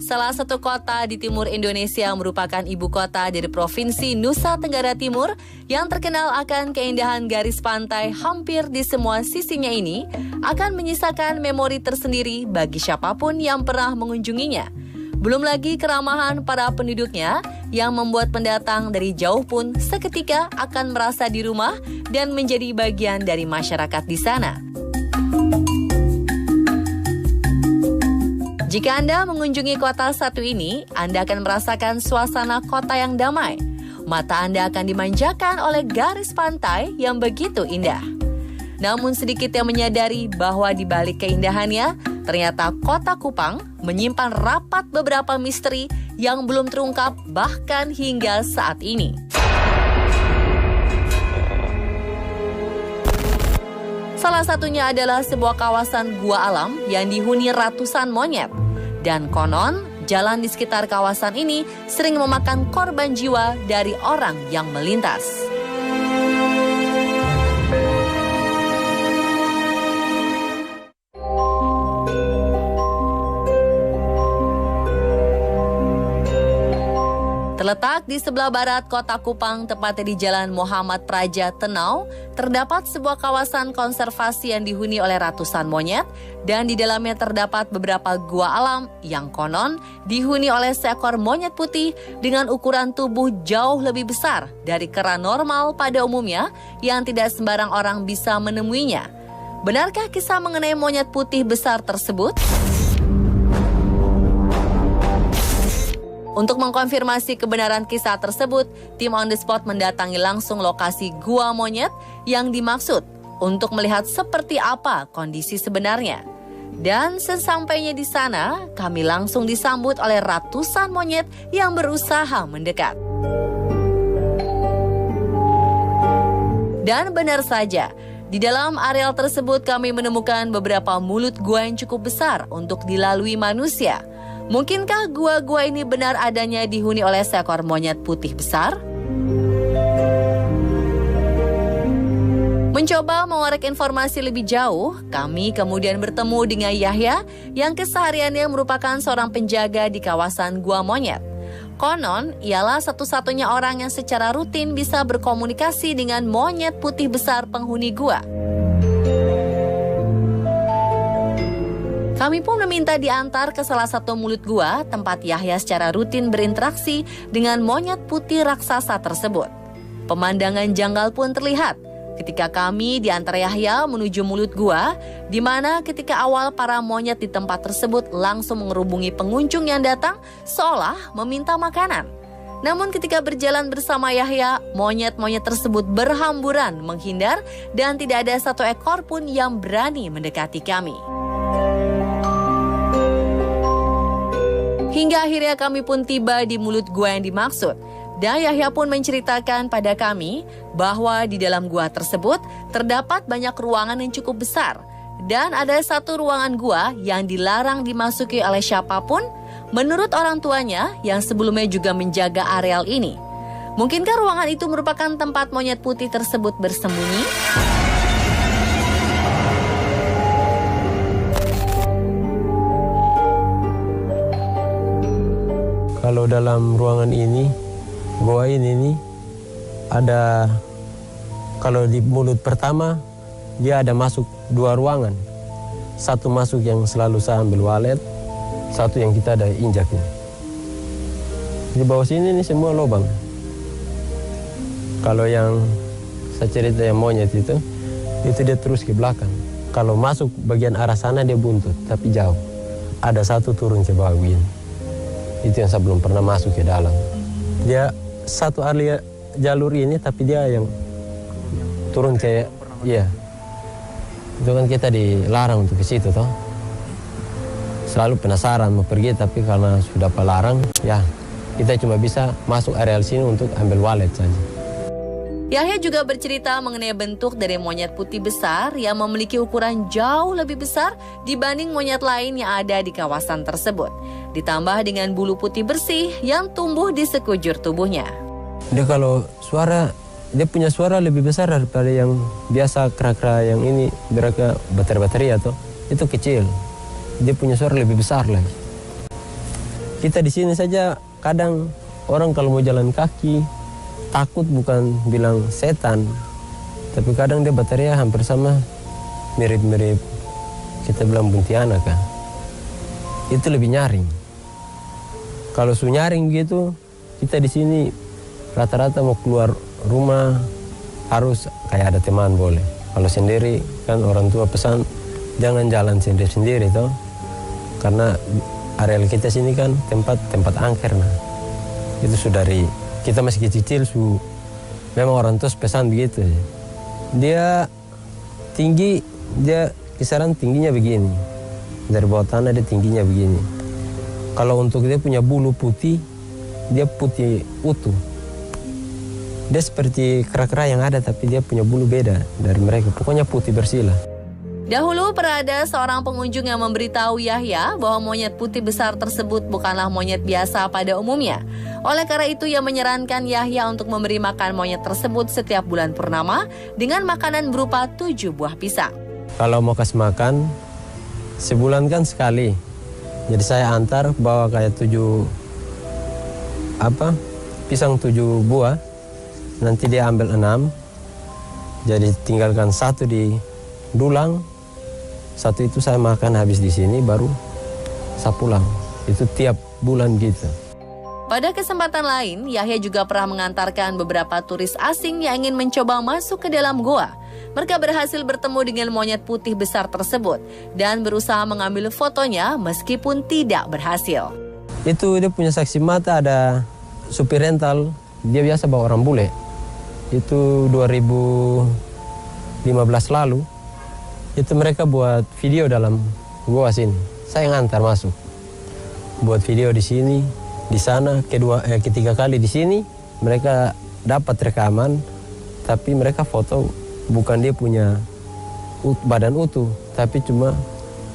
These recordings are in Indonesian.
salah satu kota di timur Indonesia merupakan ibu kota dari Provinsi Nusa Tenggara Timur yang terkenal akan keindahan garis pantai hampir di semua sisinya ini akan menyisakan memori tersendiri bagi siapapun yang pernah mengunjunginya. Belum lagi keramahan para penduduknya yang membuat pendatang dari jauh pun seketika akan merasa di rumah dan menjadi bagian dari masyarakat di sana. Jika Anda mengunjungi kota satu ini, Anda akan merasakan suasana kota yang damai. Mata Anda akan dimanjakan oleh garis pantai yang begitu indah. Namun sedikit yang menyadari bahwa di balik keindahannya, ternyata kota Kupang menyimpan rapat beberapa misteri yang belum terungkap bahkan hingga saat ini. Salah satunya adalah sebuah kawasan gua alam yang dihuni ratusan monyet. Dan konon, jalan di sekitar kawasan ini sering memakan korban jiwa dari orang yang melintas. Terletak di sebelah barat kota Kupang, tepatnya di Jalan Muhammad Praja Tenau, terdapat sebuah kawasan konservasi yang dihuni oleh ratusan monyet dan di dalamnya terdapat beberapa gua alam yang konon dihuni oleh seekor monyet putih dengan ukuran tubuh jauh lebih besar dari kera normal pada umumnya yang tidak sembarang orang bisa menemuinya. Benarkah kisah mengenai monyet putih besar tersebut? Untuk mengkonfirmasi kebenaran kisah tersebut, tim On The Spot mendatangi langsung lokasi gua monyet yang dimaksud untuk melihat seperti apa kondisi sebenarnya. Dan sesampainya di sana, kami langsung disambut oleh ratusan monyet yang berusaha mendekat. Dan benar saja, di dalam areal tersebut kami menemukan beberapa mulut gua yang cukup besar untuk dilalui manusia. Mungkinkah gua-gua ini benar adanya dihuni oleh seekor monyet putih besar? Mencoba mengorek informasi lebih jauh, kami kemudian bertemu dengan Yahya yang kesehariannya merupakan seorang penjaga di kawasan gua monyet. Konon, ialah satu-satunya orang yang secara rutin bisa berkomunikasi dengan monyet putih besar penghuni gua. Kami pun meminta diantar ke salah satu mulut gua tempat Yahya secara rutin berinteraksi dengan monyet putih raksasa tersebut. Pemandangan janggal pun terlihat ketika kami diantar Yahya menuju mulut gua, di mana ketika awal para monyet di tempat tersebut langsung mengerubungi pengunjung yang datang seolah meminta makanan. Namun ketika berjalan bersama Yahya, monyet-monyet tersebut berhamburan menghindar dan tidak ada satu ekor pun yang berani mendekati kami. Hingga akhirnya kami pun tiba di mulut gua yang dimaksud. Dan Yahya pun menceritakan pada kami bahwa di dalam gua tersebut terdapat banyak ruangan yang cukup besar. Dan ada satu ruangan gua yang dilarang dimasuki oleh siapapun menurut orang tuanya yang sebelumnya juga menjaga areal ini. Mungkinkah ruangan itu merupakan tempat monyet putih tersebut bersembunyi? Kalau dalam ruangan ini, gua ini ada, kalau di mulut pertama, dia ada masuk 2 ruangan. Satu masuk yang selalu saya ambil walet, satu yang kita ada injak ini. Di bawah sini ini semua lubang. Kalau yang saya cerita yang monyet itu dia terus ke belakang. Kalau masuk bagian arah sana dia buntut, tapi jauh. Ada satu turun ke bawah ini. Itu yang saya belum pernah masuk ke dalam. Dia satu area jalur ini, tapi dia yang turun ke, iya. Itu kan kita dilarang untuk ke situ toh. Selalu penasaran mau pergi, tapi karena sudah pelarang, ya kita cuma bisa masuk areal sini untuk ambil walet saja. Yahya juga bercerita mengenai bentuk dari monyet putih besar yang memiliki ukuran jauh lebih besar dibanding monyet lain yang ada di kawasan tersebut. Ditambah dengan bulu putih bersih yang tumbuh di sekujur tubuhnya. Dia kalau suara, dia punya suara lebih besar daripada yang biasa kera-kera yang ini, mereka bateri-bateri atau itu kecil. Dia punya suara lebih besar lagi. Kita di sini saja kadang orang kalau mau jalan kaki takut, bukan bilang setan, tapi kadang dia bateria hampir sama, mirip-mirip kita bilang buntianak kan. Itu lebih nyaring. Kalau su nyaring gitu, kita di sini rata-rata mau keluar rumah harus kayak ada teman boleh. Kalau sendiri kan orang tua pesan jangan jalan sendiri-sendiri toh. Karena areal kita sini kan tempat angker nah. Itu sudah dari kita masih kecil memang orang tua pesan begitu. Dia tinggi, dia kisaran tingginya begini. Dari bawah tanah dia tingginya begini. Kalau untuk dia punya bulu putih, dia putih utuh. Dia seperti kera-kera yang ada tapi dia punya bulu beda dari mereka. Pokoknya putih bersih lah. Dahulu pernah ada seorang pengunjung yang memberitahu Yahya bahwa monyet putih besar tersebut bukanlah monyet biasa pada umumnya. Oleh karena itu ia menyarankan Yahya untuk memberi makan monyet tersebut setiap bulan purnama dengan makanan berupa 7 buah pisang. Kalau mau kasih makan, sebulan kan sekali. Jadi saya antar bawa kayak 7 pisang 7 buah. Nanti dia ambil 6. Jadi tinggalkan 1 di dulang. 1 itu saya makan habis di sini, baru saya pulang. Itu tiap bulan gitu. Pada kesempatan lain, Yahya juga pernah mengantarkan beberapa turis asing yang ingin mencoba masuk ke dalam goa. Mereka berhasil bertemu dengan monyet putih besar tersebut dan berusaha mengambil fotonya meskipun tidak berhasil. Itu dia punya saksi mata, ada supir rental, dia biasa bawa orang bule. Itu 2015 lalu. Itu mereka buat video dalam gua sini. Saya ngantar masuk. Buat video di sini, di sana, ketiga kali di sini. Mereka dapat rekaman, tapi mereka foto bukan dia punya badan utuh, tapi cuma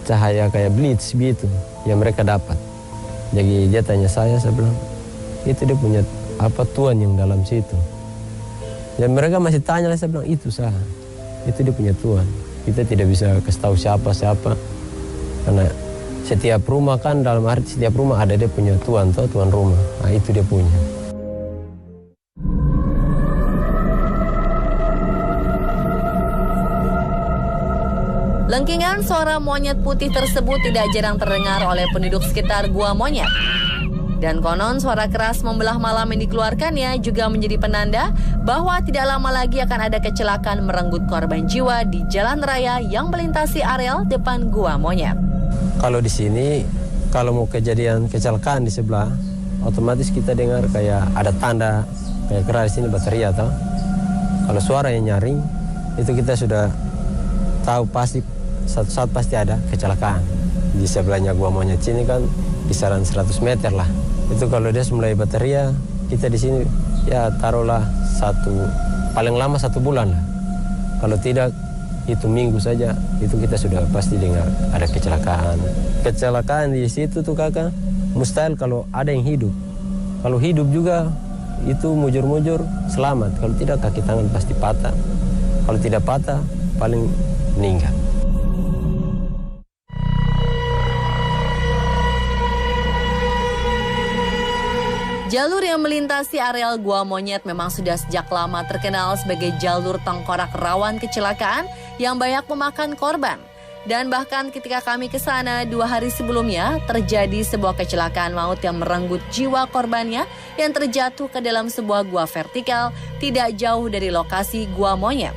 cahaya kayak blitz gitu yang mereka dapat. Jadi dia tanya saya bilang, itu dia punya tuan yang dalam situ. Dan mereka masih tanya, saya bilang, itu dia punya tuan. Kita tidak bisa kasih tahu siapa. Karena setiap rumah kan, dalam arti setiap rumah ada dia punya tuan rumah. Nah, itu dia punya. Lengkingan suara monyet putih tersebut tidak jarang terdengar oleh penduduk sekitar Gua Monyet. Dan konon suara keras membelah malam yang dikeluarkannya juga menjadi penanda bahwa tidak lama lagi akan ada kecelakaan merenggut korban jiwa di jalan raya yang melintasi areal depan Gua Monyet. Kalau di sini, kalau mau kejadian kecelakaan di sebelah, otomatis kita dengar kayak ada tanda kayak keras di sini bateria toh. Kalau suara yang nyaring, itu kita sudah tahu pasti satu saat pasti ada kecelakaan. Di sebelahnya Gua Monyet sini kan kisaran 100 meter lah. Itu kalau dia mulai bateria, kita di sini ya taruhlah paling lama 1 bulan lah. Kalau tidak, itu minggu saja, itu kita sudah pasti dengar ada kecelakaan. Kecelakaan di situ tuh kakak, mustahil kalau ada yang hidup. Kalau hidup juga, itu mujur-mujur selamat. Kalau tidak, kaki tangan pasti patah. Kalau tidak patah, paling meninggal. Jalur yang melintasi areal Gua Monyet memang sudah sejak lama terkenal sebagai jalur tengkorak rawan kecelakaan yang banyak memakan korban. Dan bahkan ketika kami ke sana 2 hari sebelumnya, terjadi sebuah kecelakaan maut yang merenggut jiwa korbannya yang terjatuh ke dalam sebuah gua vertikal tidak jauh dari lokasi Gua Monyet.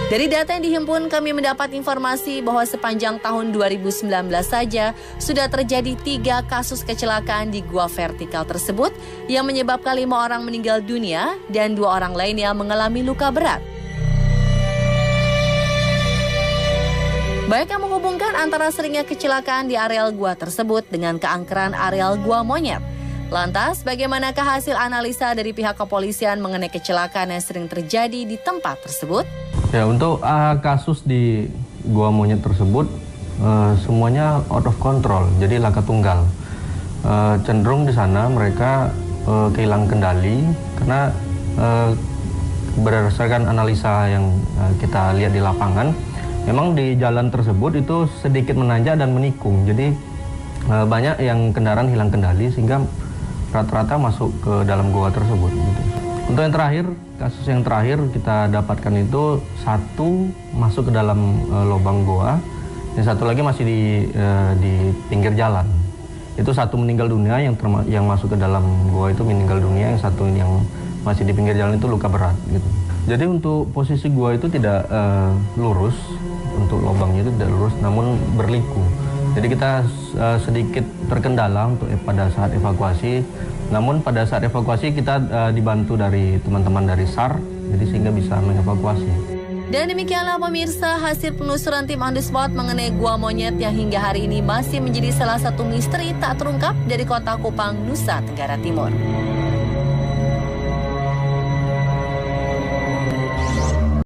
Dari data yang dihimpun, kami mendapat informasi bahwa sepanjang tahun 2019 saja sudah terjadi 3 kasus kecelakaan di gua vertikal tersebut yang menyebabkan 5 orang meninggal dunia dan 2 orang lainnya mengalami luka berat. Banyak yang menghubungkan antara seringnya kecelakaan di areal gua tersebut dengan keangkeran areal Gua Monyet. Lantas, bagaimanakah hasil analisa dari pihak kepolisian mengenai kecelakaan yang sering terjadi di tempat tersebut? Ya, untuk kasus di Gua Monyet tersebut semuanya out of control, jadi laka tunggal. Cenderung di sana mereka kehilangan kendali karena berdasarkan analisa yang kita lihat di lapangan, Memang di jalan tersebut itu sedikit menanjak dan menikung, jadi banyak yang kendaraan hilang kendali sehingga rata-rata masuk ke dalam goa tersebut. Gitu. Untuk yang terakhir, kasus yang terakhir kita dapatkan itu satu masuk ke dalam lubang goa, yang satu lagi masih di pinggir jalan. Itu satu meninggal dunia yang masuk ke dalam goa itu meninggal dunia, yang satu yang masih di pinggir jalan itu luka berat. Gitu. Jadi untuk posisi goa itu tidak lurus, untuk lubangnya itu tidak lurus, namun berliku. Jadi kita sedikit terkendala untuk pada saat evakuasi. Namun pada saat evakuasi kita dibantu dari teman-teman dari SAR, jadi sehingga bisa mengevakuasi. Dan demikianlah pemirsa hasil penelusuran tim on the spot mengenai gua monyet yang hingga hari ini masih menjadi salah satu misteri tak terungkap dari kota Kupang, Nusa Tenggara Timur.